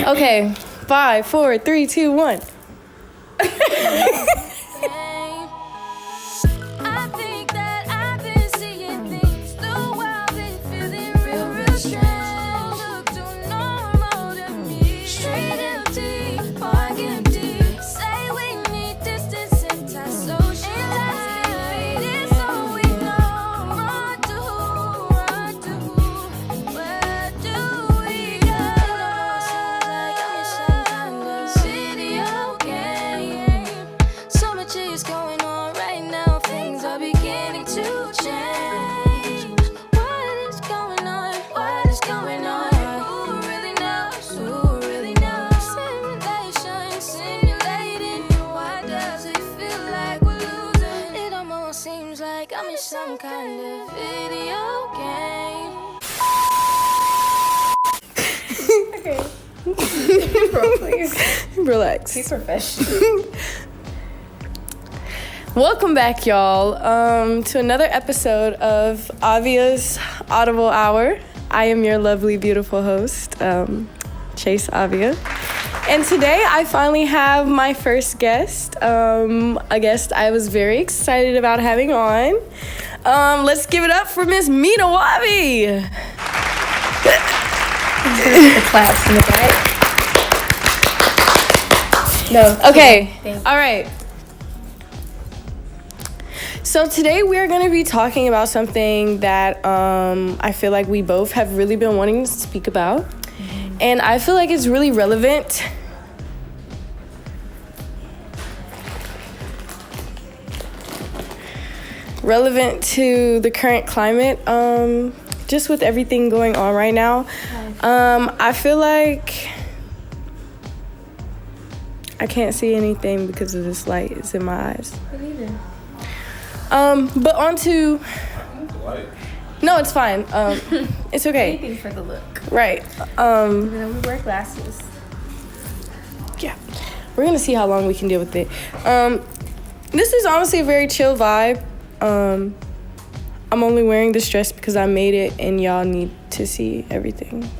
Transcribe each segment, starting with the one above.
Okay, 5, 4, 3, 2, 1. Some kind of video game. Okay. Please. Relax. Be professional. Welcome back, y'all, to another episode of Auvia's Audible Hour. I am your lovely, beautiful host, Chase Auvia. And today I finally have my first guest, a guest I was very excited about having on. Let's give it up for Miss Mina.Wavii. The claps in the back. No. Okay. All right. So today we are going to be talking about something that I feel like we both have really been wanting to speak about. And I feel like it's really relevant. Relevant to the current climate, just with everything going on right now. I feel like I can't see anything because of this light. It's in my eyes. Me neither. But on to... No, it's fine. It's okay. Anything for the look. Right. Even though we wear glasses. Yeah. We're going to see how long we can deal with it. This is honestly a very chill vibe. I'm only wearing this dress because I made it and y'all need to see everything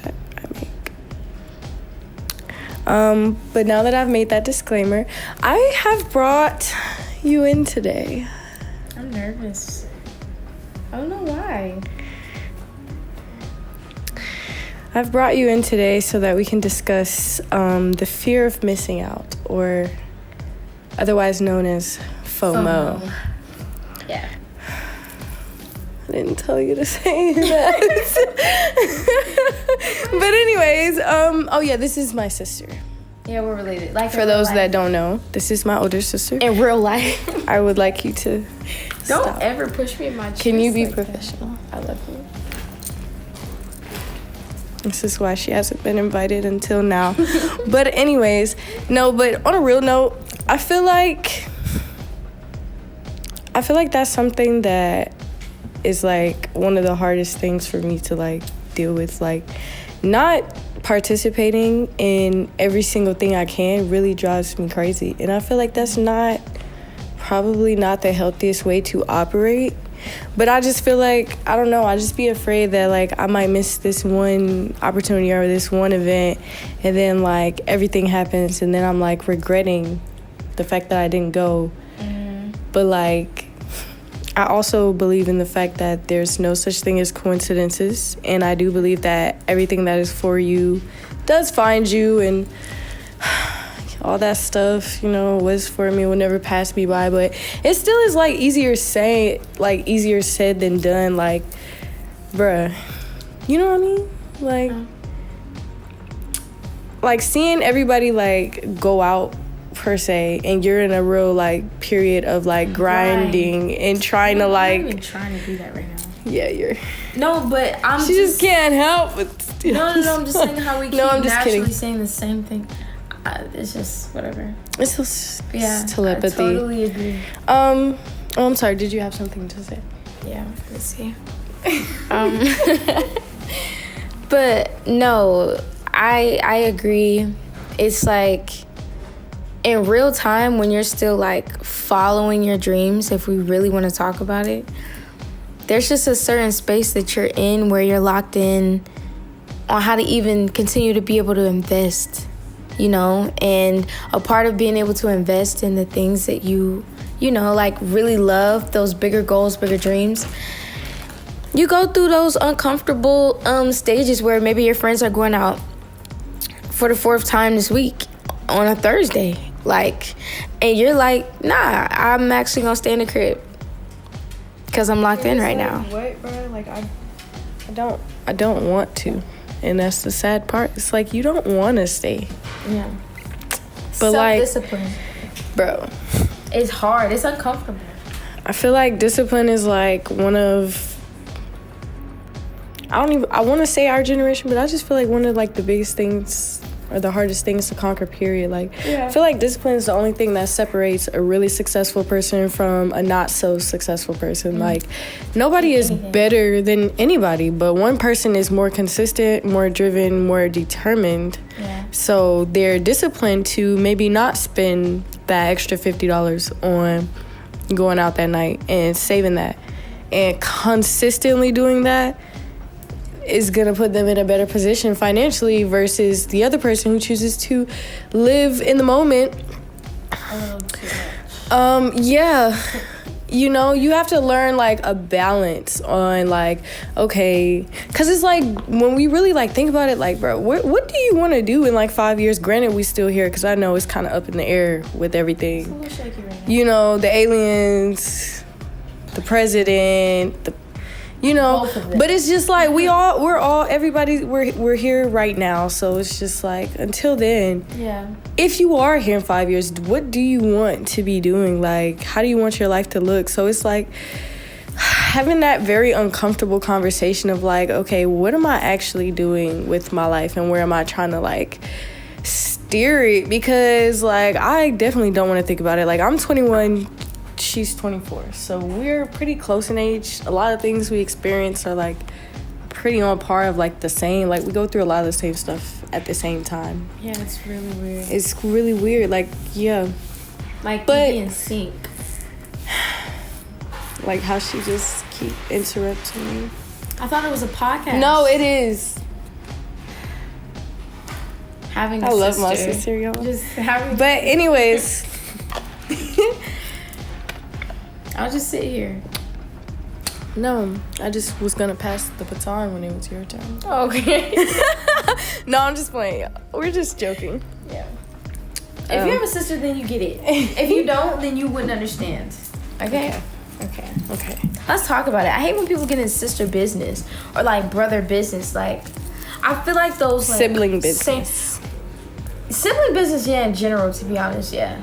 that I make. But now that I've made that disclaimer, I have brought you in today. I'm nervous. I don't know why. I've brought you in today so that we can discuss the fear of missing out, or otherwise known as FOMO. Yeah. I didn't tell you to say that. But anyways, oh yeah, this is my sister. Yeah, we're related. Like For those that don't know, this is my older sister. in real life. I would like you to Don't stop. ever push me in my chest. Can you be like professional? I love you. This is why she hasn't been invited until now. But anyways, no, but on a real note, I feel like that's something that is like one of the hardest things for me to like deal with. Like, not participating in every single thing I can really drives me crazy. And I feel like that's probably not the healthiest way to operate. But I just feel like, I don't know, I just be afraid that like I might miss this one opportunity or this one event, and then like everything happens and then I'm like regretting the fact that I didn't go. But like, I also believe in the fact that there's no such thing as coincidences, and I do believe that everything that is for you does find you, and all that stuff, you know, was for me, will never pass me by. But it still is like easier said than done. Like, bruh, you know what I mean? Like seeing everybody like go out per se, and you're in a real like period of like grinding and trying to like. I'm even trying to do that right now. Yeah, you're. No, but She just can't help but. No, I'm just saying how we keep No, I'm just naturally kidding. saying the same thing. It's just whatever. It's just I telepathy. totally agree. Oh, I'm sorry. Did you have something to say? Yeah, let's see. But no, I agree. It's like in real time when you're still like following your dreams, if we really want to talk about it, there's just a certain space that you're in where you're locked in on how to even continue to be able to invest, you know, and a part of being able to invest in the things that you know, like really love, those bigger goals, bigger dreams. You go through those uncomfortable stages where maybe your friends are going out for the 4th time this week on a Thursday, like, and you're like, nah, I'm actually gonna stay in the crib because I'm locked in right now. What, bro? Like, I don't want to, and that's the sad part. It's like you don't want to stay. Yeah. But self-discipline, bro, it's hard. It's uncomfortable. I feel like discipline is like one of, I want to say our generation, but I just feel like one of like the biggest things or the hardest things to conquer, period. Like, I feel like discipline is the only thing that separates a really successful person from a not so successful person. Like, nobody is better than anybody, but one person is more consistent, more driven, more determined. So they're disciplined to maybe not spend that extra $50 on going out that night and saving that. And consistently doing that is going to put them in a better position financially versus the other person who chooses to live in the moment. A little too much. Yeah. You know, you have to learn like a balance on like, okay, because it's like when we really like think about it, like, bro, what do you want to do in like 5 years? Granted, we still here because I know it's kind of up in the air with everything. It's a little shaky right now. You know, the aliens, the president, you know, but it's just like we're here right now. So it's just like, until then, if you are here in 5 years, what do you want to be doing? Like, how do you want your life to look? So it's like having that very uncomfortable conversation of like, okay, what am I actually doing with my life and where am I trying to like steer it? Because like, I definitely don't want to think about it. Like, I'm 21. She's 24, so we're pretty close in age. A lot of things we experience are like pretty on par of like the same. Like, we go through a lot of the same stuff at the same time. Yeah, it's really weird. It's really weird. Like, yeah, like, but be in sync. Like how she just keep interrupting me. I thought it was a podcast. No, it is. Having I love my sister, y'all. Just having. But anyways. I'll just sit here. No, I just was gonna pass the baton when it was your turn. Okay. No, I'm just playing. We're just joking. Yeah. If you have a sister, then you get it. If you don't, then you wouldn't understand. Okay. Let's talk about it. I hate when people get in sister business or like brother business. Like, I feel like those like, sibling business. Sibling business, yeah, in general, to be honest, yeah.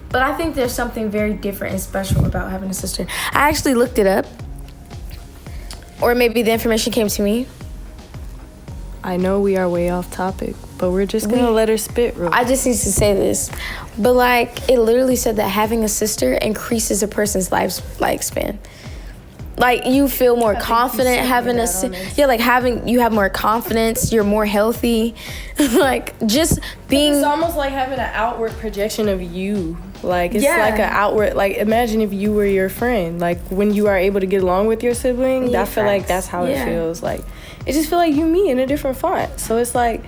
But I think there's something very different and special about having a sister. I actually looked it up. Or maybe the information came to me. I know we are way off topic, but we're just going to let her spit real quick. I just need to say this. But, like, it literally said that having a sister increases a person's lifespan. Like, you feel more confident having a sister. Yeah, like, you have more confidence. You're more healthy. Like, just being... It's almost like having an outward projection of you. Like, it's like an outward... Like, imagine if you were your friend. Like, when you are able to get along with your sibling, I feel like that's how it feels. Like, it just feel like you me in a different font. So it's like,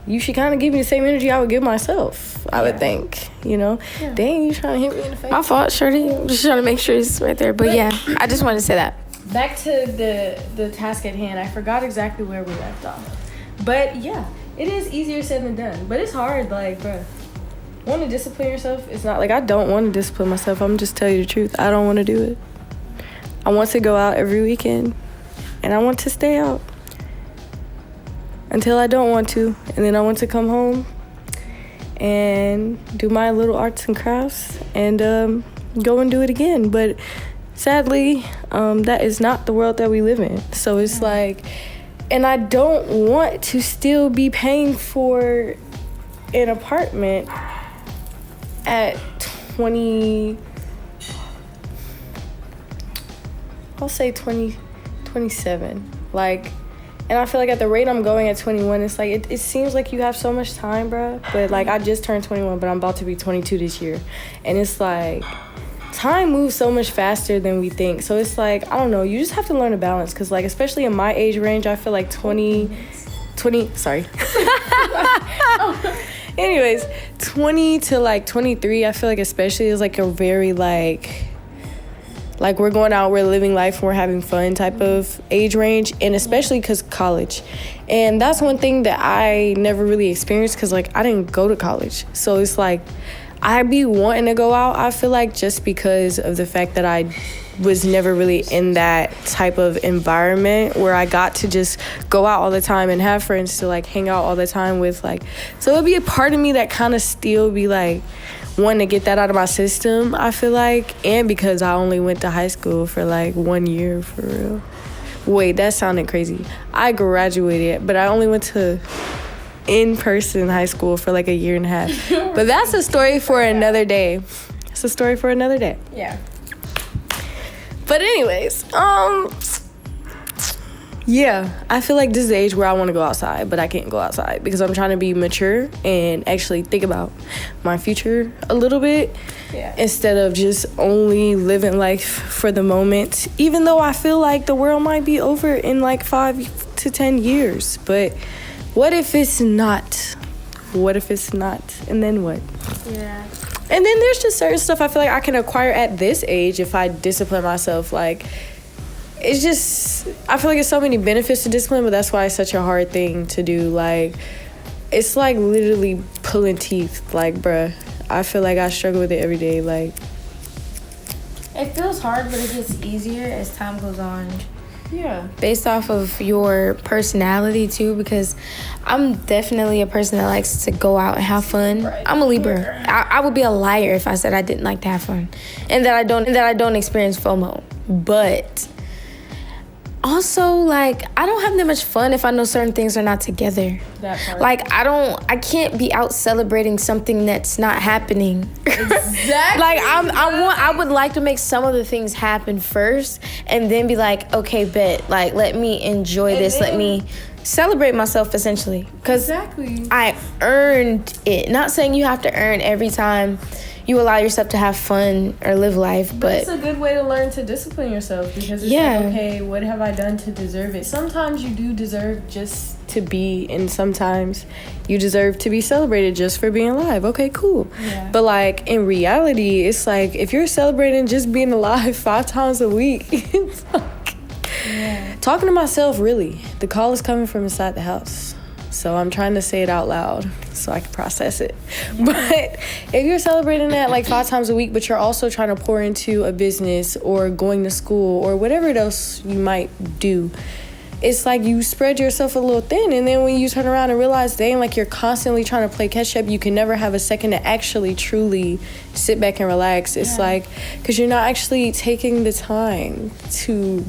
you should kind of give me the same energy I would give myself, I would think, you know? Yeah. Dang, you trying to hit me in the face? My fault, Shorty. I'm just trying to make sure it's right there. But yeah, I just wanted to say that. Back to the task at hand. I forgot exactly where we left off. But yeah, it is easier said than done. But it's hard, like, bruh. Want to discipline yourself? It's not like I don't want to discipline myself. I'm just telling you the truth. I don't want to do it. I want to go out every weekend. And I want to stay out. Until I don't want to. And then I want to come home and do my little arts and crafts and go and do it again. But sadly, that is not the world that we live in. So it's like, and I don't want to still be paying for an apartment at 20, I'll say 27. Like, and I feel like at the rate I'm going at 21, it's like, it seems like you have so much time, bro. But like, I just turned 21, but I'm about to be 22 this year. And it's like, time moves so much faster than we think. So it's like, I don't know, you just have to learn a balance. Because, like, especially in my age range, I feel like 20 sorry. Anyways, 20 to, like, 23, I feel like especially is, like, a very, like we're going out, we're living life, and we're having fun type of age range. And especially because college. And that's one thing that I never really experienced because, like, I didn't go to college. So it's like, I be wanting to go out, I feel like, just because of the fact that I was never really in that type of environment where I got to just go out all the time and have friends to, like, hang out all the time with, like, so it'd be a part of me that kind of still be, like, wanting to get that out of my system, I feel like, and because I only went to high school for, like, 1 year, for real. Wait, that sounded crazy. I graduated, but I only went to in-person high school for like a year and a half. But that's a story for another day. It's a story for another day. Yeah. But anyways, yeah, I feel like this is the age where I want to go outside, but I can't go outside because I'm trying to be mature and actually think about my future a little bit. Yeah. Instead of just only living life for the moment, even though I feel like the world might be over in like 5 to 10 years. But what if it's not? What if it's not? And then what? Yeah. And then there's just certain stuff I feel like I can acquire at this age if I discipline myself. Like, it's just, I feel like there's so many benefits to discipline, but that's why it's such a hard thing to do. Like, it's like literally pulling teeth. Like, bruh, I feel like I struggle with it every day. Like, it feels hard, but it gets easier as time goes on. Yeah. Based off of your personality too, because I'm definitely a person that likes to go out and have fun. Right. I'm a Libra. I would be a liar if I said I didn't like to have fun, and that I don't experience FOMO. But also, like, I don't have that much fun if I know certain things are not together. That part. Like, I can't be out celebrating something that's not happening. Exactly. Like, I would like to make some of the things happen first, and then be like, okay, bet. Like, let me enjoy this. Let me celebrate myself, essentially. Because exactly. I earned it. Not saying you have to earn every time you allow yourself to have fun or live life, but it's a good way to learn to discipline yourself, because it's like, okay, what have I done to deserve it? Sometimes you do deserve just to be, and sometimes you deserve to be celebrated just for being alive. Okay, cool. Yeah. But like, in reality, it's like, if you're celebrating just being alive 5 times a week, it's like, talking to myself, really, the call is coming from inside the house. So I'm trying to say it out loud so I can process it. But if you're celebrating that like 5 times a week, but you're also trying to pour into a business or going to school or whatever else you might do, it's like you spread yourself a little thin. And then when you turn around and realize, dang, like, you're constantly trying to play catch up, you can never have a second to actually truly sit back and relax. It's like, because you're not actually taking the time to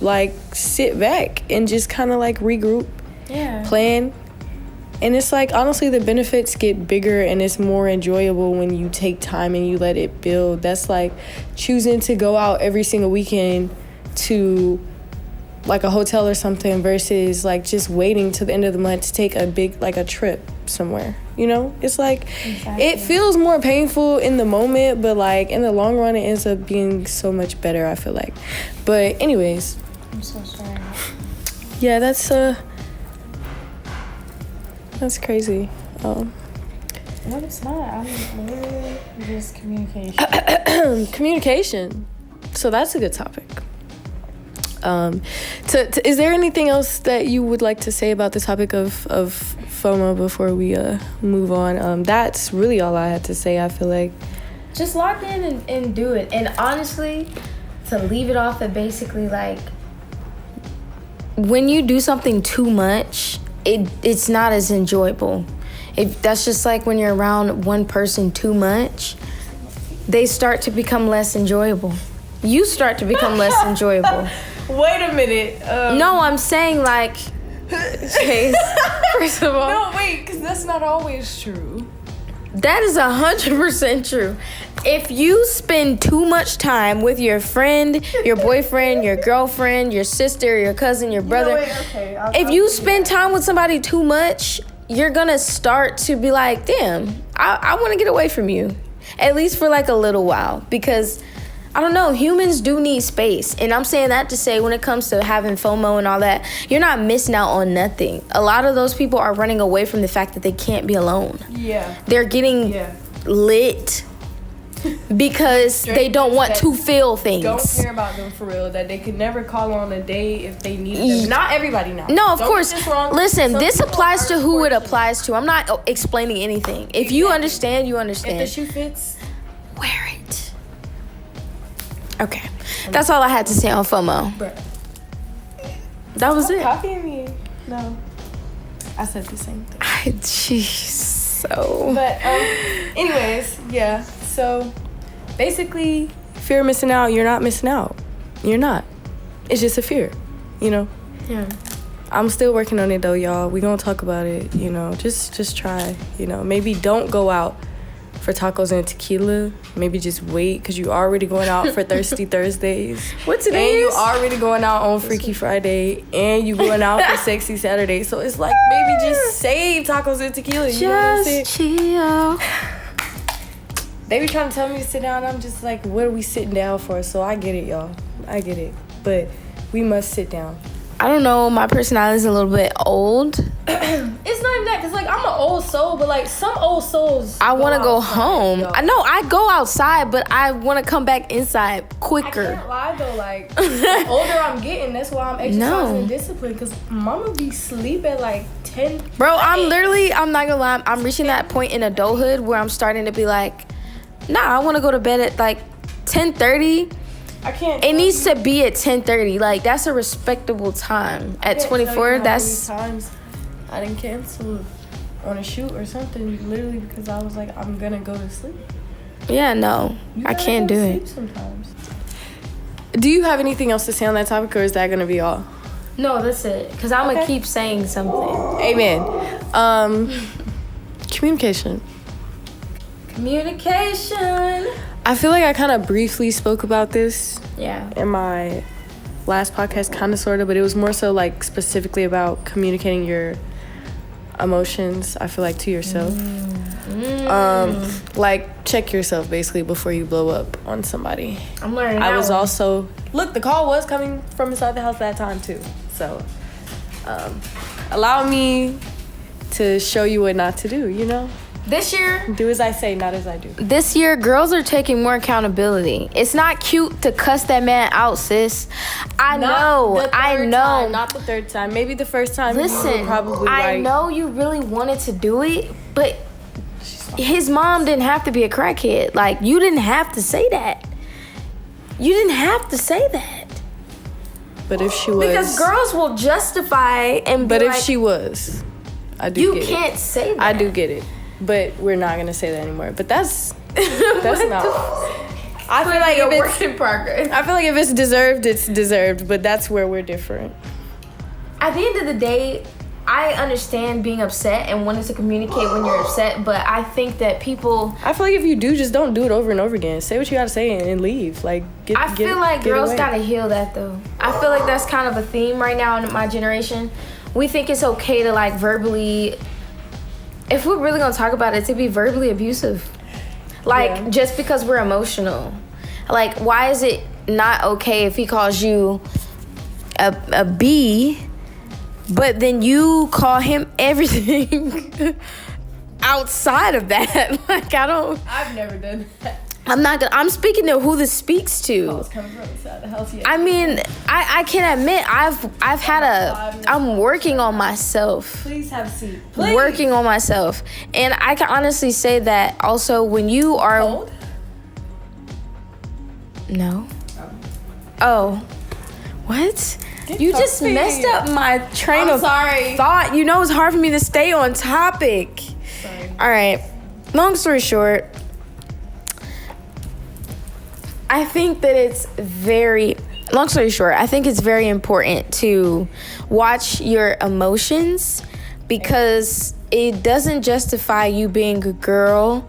like sit back and just kind of like regroup. Plan. And it's like, honestly, the benefits get bigger and it's more enjoyable when you take time and you let it build. That's like choosing to go out every single weekend to like a hotel or something versus like just waiting to the end of the month to take a big, like, a trip somewhere. You know, it's like, It feels more painful in the moment, but like in the long run it ends up being so much better, I feel like. But anyways, I'm so sorry. Yeah, that's crazy. No, it's not. I'm literally just communication. Communication. So that's a good topic. Is there anything else that you would like to say about the topic of FOMO before we move on? That's really all I had to say, I feel like. Just lock in and do it. And honestly, to leave it off at basically, like, when you do something too much, it's not as enjoyable. That's just like when you're around one person too much, they start to become less enjoyable. You start to become less enjoyable. Wait a minute. No, I'm saying, like, Chase, first of all. No, wait, because that's not always true. That is 100% true. If you spend too much time with your friend, your boyfriend, your girlfriend, your sister, your cousin, your brother, if you spend time with somebody too much, you're gonna start to be like, damn, I want to get away from you. at least for like a little while, because I don't know, humans do need space. And I'm saying that to say, when it comes to having FOMO and all that, you're not missing out on nothing. A lot of those people are running away from the fact that they can't be alone. Yeah. They're getting lit because they don't want to feel things. Don't care about them for real. That they could never call on a day if they need them. Not everybody now. No, of don't course. Get this wrong. Listen, Some this applies to who it fortunate. applies to. I'm not explaining anything. If you understand, you understand. If the shoe fits, wear it. Okay, that's all I had to say on FOMO. Bruh. That was it. Copying me? No, I said the same thing. Jeez, so. But anyways, yeah. So basically, fear of missing out. You're not missing out. You're not. It's just a fear, you know. Yeah. I'm still working on it though, y'all. We gonna talk about it, you know. Just try, you know. Maybe don't go out for tacos and tequila. Maybe just wait, because you already going out for Thirsty Thursdays. What's it? And you already going out on Freaky Friday, and you going out for Sexy Saturday. So it's like, maybe just save tacos and tequila. You know what I'm saying? Chill. They be trying to tell me to sit down. I'm just like, what are we sitting down for? So I get it, y'all. I get it. But we must sit down. I don't know. My personality is a little bit old. It's not even that, because, like, I'm an old soul, but, like, some old souls I want to go outside, home. y'all. I know I go outside, but I want to come back inside I quicker. can't lie, though. Like, the older I'm getting, that's why I'm exercising discipline, because mama be sleep at, like, 10. Bro, I'm not gonna lie, I'm reaching that point in adulthood where I'm starting to be like, nah, I want to go to bed at, like, 10:30. I can't. It needs to be at 10:30. Like, that's a respectable time. At 24, that's... How many times I didn't cancel on a shoot or something, literally because I was like, I'm gonna go to sleep. Yeah, no. I can't do it. Sometimes. Do you have anything else to say on that topic, or is that gonna be all? No, that's it. Because I'm going to keep saying something. Amen. Communication. Communication. I feel like I kind of briefly spoke about this Yeah. in my last podcast, kind of, sort of, but it was more so like specifically about communicating your emotions, I feel like, to yourself. Like, check yourself basically before you blow up on somebody. I'm learning. I was also, look, the call was coming from inside the house that time too. So, allow me to show you what not to do, you know? This year, Do as I say, not as I do. This year, girls are taking more accountability. It's not cute to cuss that man out, sis. I know. Not the third time. Maybe the first time. you were Listen, probably I right. know you really wanted to do it, but his mom didn't have to be a crackhead. Like, you didn't have to say that. You didn't have to say that. But if she was, Because girls will justify and be but if like, she was, I do you get can't it. say that. I do get it. But we're not gonna say that anymore. But that's not. I feel like if it's in progress. I feel like if it's deserved, it's deserved. But that's where we're different. At the end of the day, I understand being upset and wanting to communicate when you're upset, but I think that people... I feel like if you do, just don't do it over and over again. Say what you gotta say and leave. Like, I feel like girls gotta heal that, though. I feel like that's kind of a theme right now in my generation. We think it's okay to, like, verbally... If we're really gonna talk about it, to be verbally abusive. Like, just because we're emotional. Like, why is it not okay if he calls you a B, but then you call him everything outside of that? Like, I've never done that. I'm speaking to who this speaks to. I was coming from inside the house. Yeah. I mean, I can admit I'm working on myself. Please have a seat. Please. Working on myself. And I can honestly say that also when you are... Cold? No. Oh. What? You just comfy. messed up my train I'm of sorry. thought. You know it's hard for me to stay on topic. Sorry. All right. Long story short, I think it's very important to watch your emotions, because it doesn't justify you being a girl.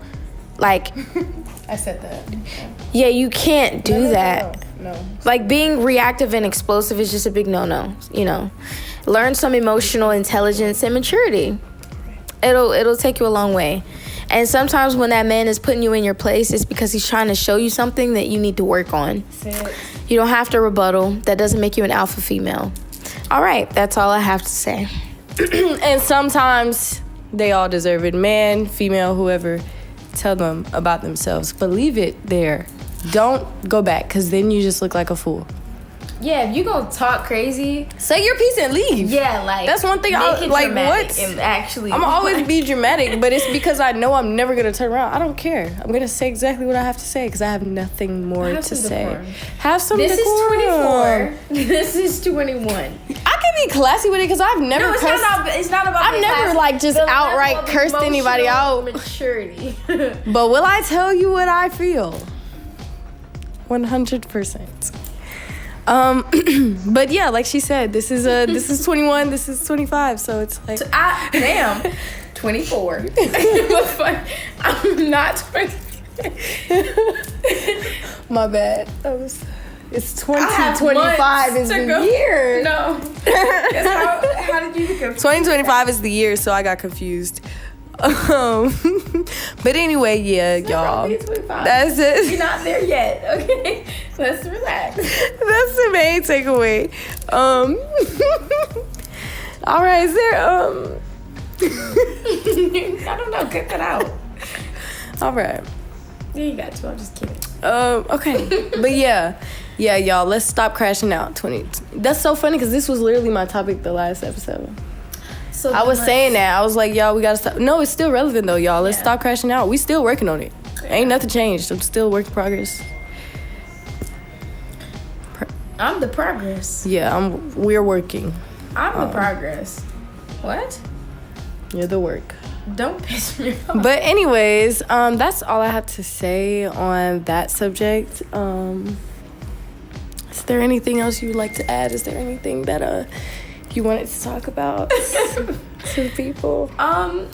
Like, I said that. yeah, you can't do that. No. Like, being reactive and explosive is just a big no-no, you know. Learn some emotional intelligence and maturity. It'll take you a long way. And sometimes when that man is putting you in your place, it's because he's trying to show you something that you need to work on. You don't have to rebuttal. That doesn't make you an alpha female. All right, that's all I have to say. And sometimes they all deserve it. Man, female, whoever, tell them about themselves. But leave it there. Don't go back, because then you just look like a fool. Yeah, if you gonna talk crazy, say your piece and leave. Yeah, like that's one thing. I like. What? And actually, I'm always be dramatic, but it's because I know I'm never gonna turn around. I don't care. I'm gonna say exactly what I have to say because I have nothing more to say. Decorum. Have some. This decorum. is 24. This is 21. I can be classy with it because I've never. No, it's not about. I've never like just outright cursed anybody out. Maturity. But will I tell you what I feel? 100%. But yeah, like she said, this is 21, this is 25, so it's like damn 24. I'm not 20. My bad. It's 2025 is the year. No. How did you get confused? 2025 is the year, so I got confused. But anyway, yeah, y'all. That's it. You're not there yet. Okay, let's relax. That's the main takeaway. All right, is there I don't know. Cut that out. All right. Yeah, you got to. I'm just kidding. Okay, but yeah, y'all. Let's stop crashing out. 20. That's so funny because this was literally my topic the last episode. So I was saying that. I was like, y'all, we gotta stop. No, it's still relevant though, y'all. Let's stop crashing out. We still working on it. Yeah. Ain't nothing changed. I'm still work in progress. I'm the progress. Yeah, we're working. I'm the progress. What? You're the work. Don't piss me off. But anyways, that's all I have to say on that subject. Is there anything else you would like to add? Is there anything that you wanted to talk about to the people? I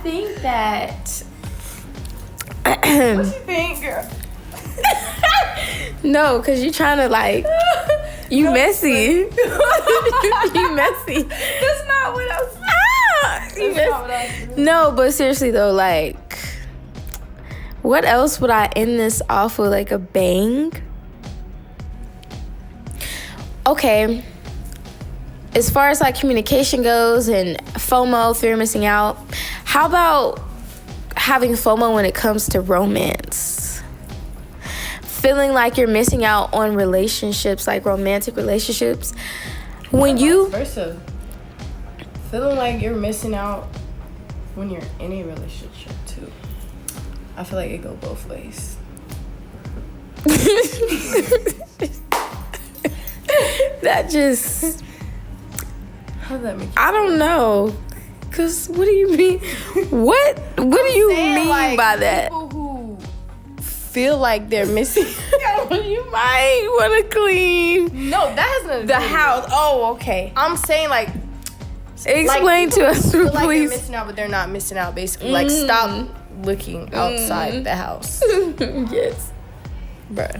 think that. What you think, girl? No, because you're trying to like. You messy. You messy. That's not what I was. No, but seriously though, like, what else would I end this off with? Like a bang? Okay, as far as like communication goes and FOMO, fear of missing out, how about having FOMO when it comes to romance? Feeling like you're missing out on relationships, like romantic relationships. When you... Vice versa. Feeling like you're missing out when you're in a relationship too. I feel like it go both ways. That just... How does that make you I don't know. Cause what do you mean? What do you mean like, by that? People who feel like they're missing... You might want to clean... No, that has nothing to do the with house. it. Oh, okay. I'm saying like... Explain to us, feel like they're please. missing out, but they're not missing out, basically. Like, stop looking outside the house. Yes. Bruh.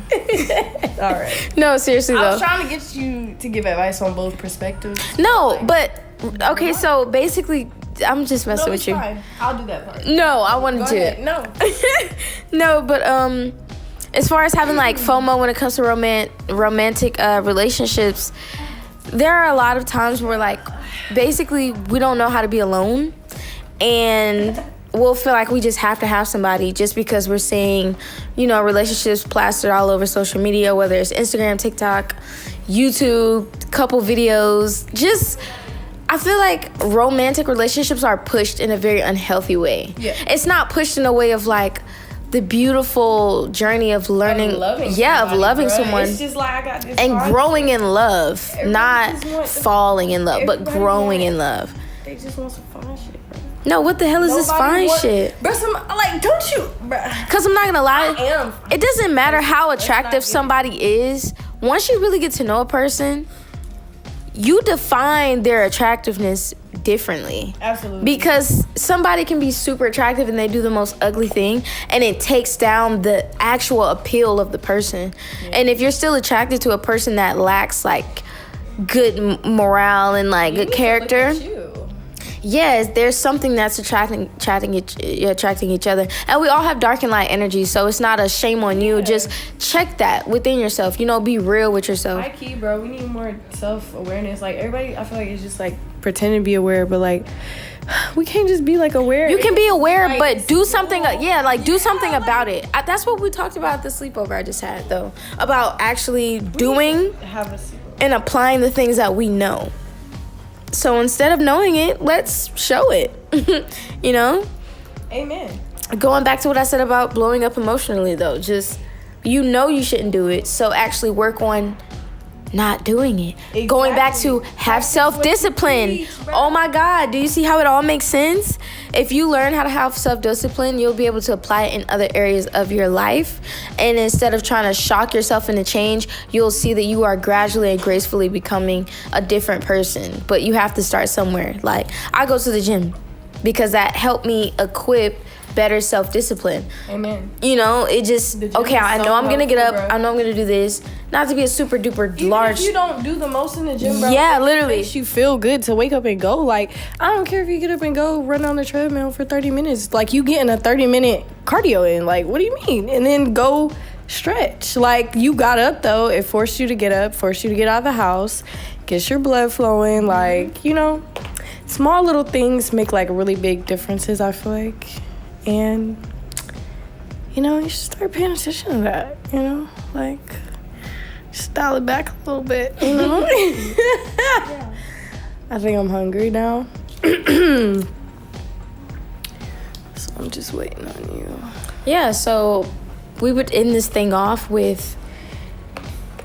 All right. No, seriously, though. I was trying to get you to give advice on both perspectives. No, but... Okay, so basically... I'm just messing with you. Fine. I'll do that part. No, I wanted to. Ahead. No. No, but as far as having like FOMO when it comes to romantic relationships, there are a lot of times where like basically we don't know how to be alone, and we'll feel like we just have to have somebody just because we're seeing, you know, relationships plastered all over social media, whether it's Instagram, TikTok, YouTube, couple videos, just... I feel like romantic relationships are pushed in a very unhealthy way. Yeah. It's not pushed in a way of like the beautiful journey of learning. Of loving someone. It's just like I got this and growing in love. Not falling in love, but growing in love. They just want some fun shit, bro. No, what the hell is this fine shit? Bro, don't you, bro. Because I'm not going to lie. I am. It doesn't matter how attractive somebody is. Once you really get to know a person, you define their attractiveness differently. Absolutely. Because somebody can be super attractive and they do the most ugly thing, and it takes down the actual appeal of the person. Yeah. And if you're still attracted to a person that lacks like good morale and like good character, yes, there's something that's attracting each other, and we all have dark and light energy, so it's not a shame on you. Just check that within yourself, be real with yourself. High key, bro, we need more self-awareness. Like, everybody, I feel like it's just like pretending to be aware, but like we can't just be like aware. You can be aware, like, but do something. Do something about it. That's what we talked about at the sleepover I just had, though, about actually doing and applying the things that we know. So instead of knowing it, let's show it. Amen. Going back to what I said about blowing up emotionally, though, just you shouldn't do it. So actually work on not doing it. Exactly. Going back to have self-discipline. Oh my God, do you see how it all makes sense? If you learn how to have self-discipline, you'll be able to apply it in other areas of your life. And instead of trying to shock yourself into change, you'll see that you are gradually and gracefully becoming a different person. But you have to start somewhere. Like, I go to the gym because that helped me equip better self-discipline. Amen. It just, okay, I know I'm gonna get up, bro. I know I'm gonna do this. Not to be a super duper even large. If you don't do the most in the gym, bro. Yeah, literally. It makes you feel good to wake up and go. Like, I don't care if you get up and go run on the treadmill for 30 minutes. Like, you getting a 30-minute cardio in. Like, what do you mean? And then go stretch. Like, you got up, though. It forced you to get up, forced you to get out of the house, gets your blood flowing. Like, small little things make, like, really big differences, I feel like. And, you should start paying attention to that, like, just dial it back a little bit, Yeah. I think I'm hungry now. So I'm just waiting on you. Yeah, so we would end this thing off with,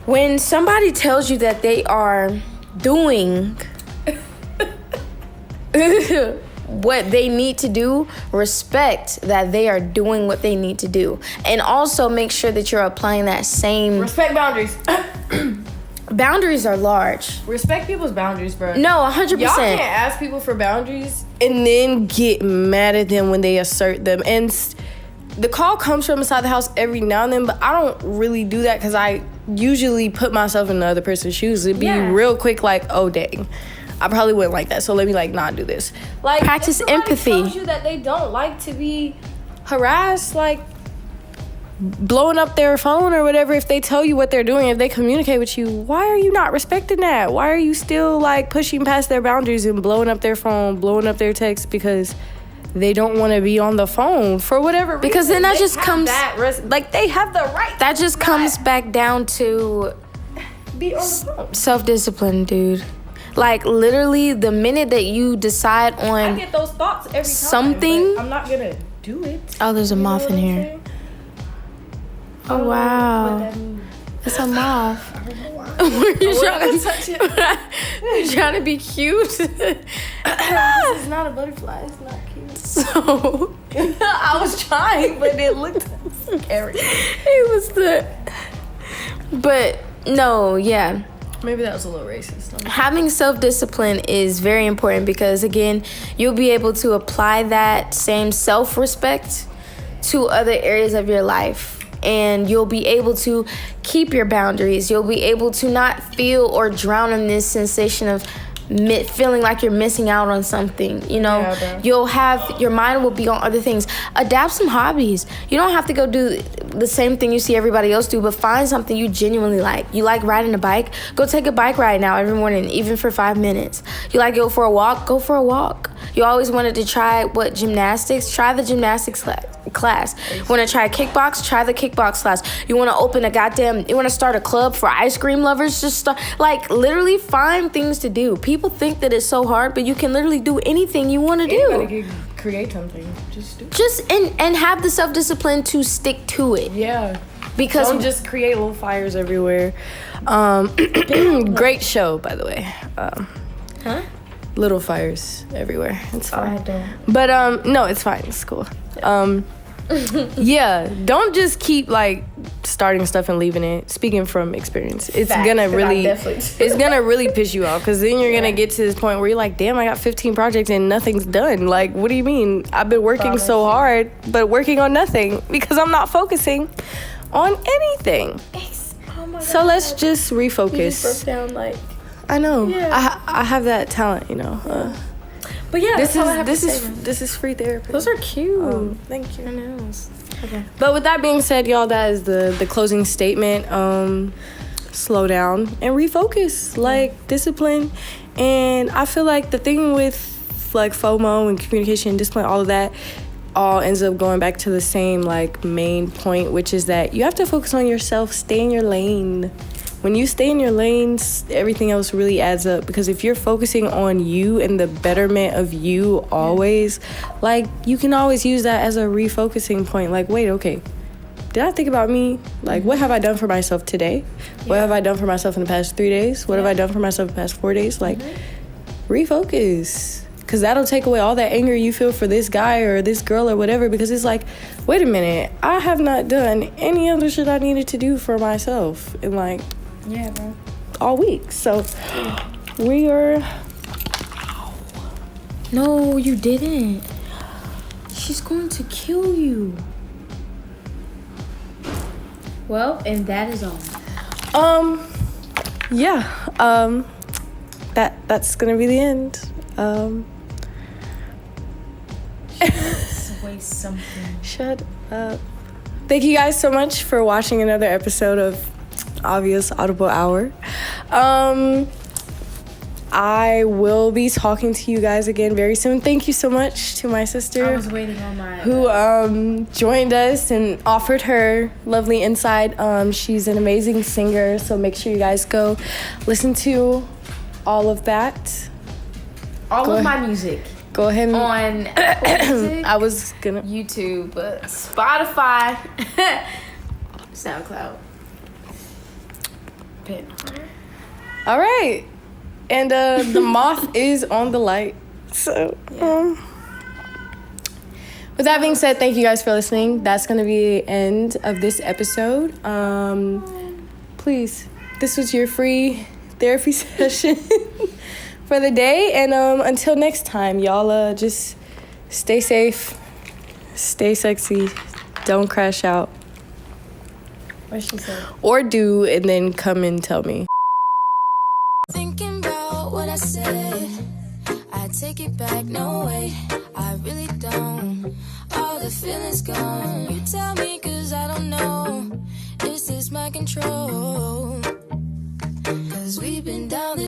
when somebody tells you that they are doing what they need to do, respect that they are doing what they need to do. And also make sure that you're applying that same... Respect boundaries. Boundaries are large. Respect people's boundaries, bro. No, 100%. Y'all can't ask people for boundaries and then get mad at them when they assert them. And the call comes from inside the house every now and then, but I don't really do that because I usually put myself in the other person's shoes. It'd be real quick, like, oh, dang. I probably wouldn't like that, so let me not do this. Like, practice empathy. If somebody tells you that they don't like to be harassed, like blowing up their phone or whatever, if they tell you what they're doing, if they communicate with you, why are you not respecting that? Why are you still like pushing past their boundaries and blowing up their phone, blowing up their text because they don't want to be on the phone for whatever reason? Because then that just comes like they have the right. That just comes back down to be on the phone. Self-discipline, dude. Like, literally, the minute that you decide on... I get those thoughts every time. Something... I'm not going to do it. Oh, there's a moth in here. Oh, wow. It's a moth. I don't know why. You're trying to be cute? This is not a butterfly. It's not cute. So... I was trying, but it looked scary. It was the... But, no, yeah. Maybe that was a little racist. Having self-discipline is very important because, again, you'll be able to apply that same self-respect to other areas of your life. And you'll be able to keep your boundaries. You'll be able to not feel or drown in this sensation of feeling like you're missing out on something. You'll have, your mind will be on other things. Adapt some hobbies. You don't have to go do the same thing you see everybody else do, but find something you genuinely like. You like riding a bike? Go take a bike ride now every morning, even for 5 minutes. You like go for a walk? Go for a walk. You always wanted to try gymnastics? Try the gymnastics class. Want to try kickbox? Try the kickbox class. You want to you want to start a club for ice cream lovers? Just start, literally find things to do. People think that it's so hard, but you can literally do anything you want to do. You gotta create something. Just do it. And have the self-discipline to stick to it. Yeah. Because don't just create little fires everywhere. Great show, by the way. Little fires everywhere. It's fine. I don't. But no, it's fine. It's cool. Yeah, don't just keep starting stuff and leaving it. Speaking from experience, it's gonna really piss you off because then you're gonna get to this point where you're like, damn, I got 15 projects and nothing's done. Like, what do you mean? I've been working so hard, but working on nothing because I'm not focusing on anything. Oh my so God. Let's just refocus. You just broke down I know. Yeah. I have that talent, But yeah, this is free therapy. Those are cute. Thank you. I know. Okay. But with that being said, y'all, that is the closing statement. Slow down and refocus, like discipline. And I feel like the thing with like FOMO and communication, discipline, all of that all ends up going back to the same like main point, which is that you have to focus on yourself, stay in your lane. When you stay in your lanes, everything else really adds up, because if you're focusing on you and the betterment of you always, like you can always use that as a refocusing point. Like, wait, okay, did I think about me? Like, what have I done for myself today? What have I done for myself in the past 3 days? What have I done for myself in the past 4 days? Like, refocus. Because that'll take away all that anger you feel for this guy or this girl or whatever. Because it's like, wait a minute, I have not done any other shit I needed to do for myself in like, yeah, bro, all week. So we are. No, you didn't. She's going to kill you. Well, and that is all. Yeah. That's gonna be the end. Say something. Shut up. Thank you guys so much for watching another episode of Auvia's Audible Hour. I will be talking to you guys again very soon. Thank you so much to my sister. I was waiting on my who joined us and offered her lovely insight. She's an amazing singer, so make sure you guys go listen to all of that. All of my music. Go ahead and on Apple Music, I was gonna YouTube, Spotify, SoundCloud. All right. And the moth is on the light. So, with that being said, thank you guys for listening. That's going to be the end of this episode. Please, this was your free therapy session for the day. And until next time, y'all just stay safe, stay sexy, don't crash out. What she said? Or do, and then come and tell me. Thinking about what I said, I take it back, no way, I really don't. All the feelings gone, you tell me 'cause I don't know. Is this my control? 'Cause we've been down this